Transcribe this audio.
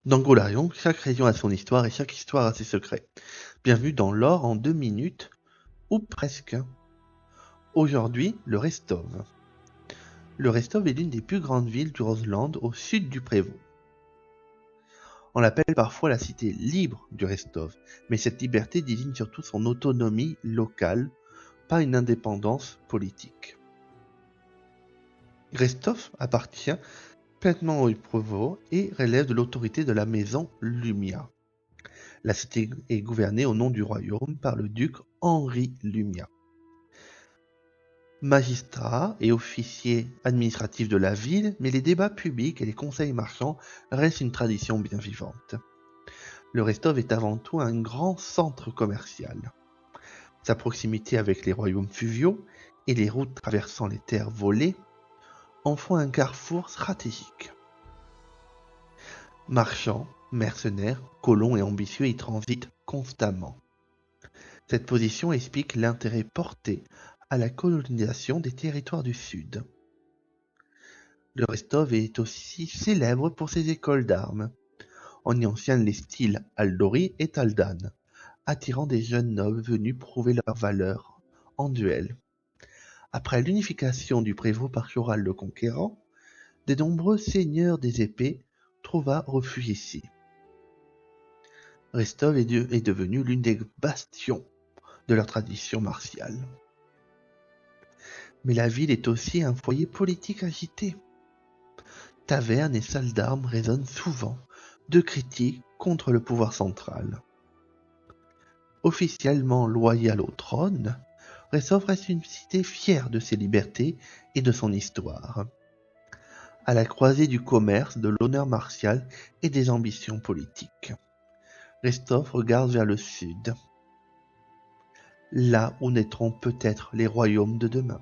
Dans Golarion, chaque région a son histoire et chaque histoire a ses secrets. Bienvenue dans l'or en 2 minutes, ou presque. Aujourd'hui, le Restov. Le Restov est l'une des plus grandes villes du Roseland au sud du Prévost. On l'appelle parfois la cité libre du Restov, mais cette liberté désigne surtout son autonomie locale, pas une indépendance politique. Restov appartient pleinement au Prévost et relève de l'autorité de la maison Lumia. La cité est gouvernée au nom du royaume par le duc Henri Lumia. Magistrat et officier administratif de la ville, mais les débats publics et les conseils marchands restent une tradition bien vivante. Le Restov est avant tout un grand centre commercial. Sa proximité avec les royaumes fluviaux et les routes traversant les terres volées en font un carrefour stratégique. Marchands, mercenaires, colons et ambitieux y transitent constamment. Cette position explique l'intérêt porté à la colonisation des territoires du Sud. Le Restov est aussi célèbre pour ses écoles d'armes. On y enseigne les styles Aldori et Taldan, attirant des jeunes nobles venus prouver leur valeur en duel. Après l'unification du Prévost par Choral le Conquérant, de nombreux seigneurs des épées trouva refuge ici. Restov est devenu l'une des bastions de leur tradition martiale. Mais la ville est aussi un foyer politique agité. Tavernes et salles d'armes résonnent souvent de critiques contre le pouvoir central. Officiellement loyal au trône, Restov reste une cité fière de ses libertés et de son histoire. À la croisée du commerce, de l'honneur martial et des ambitions politiques. Restov regarde vers le sud, là où naîtront peut-être les royaumes de demain.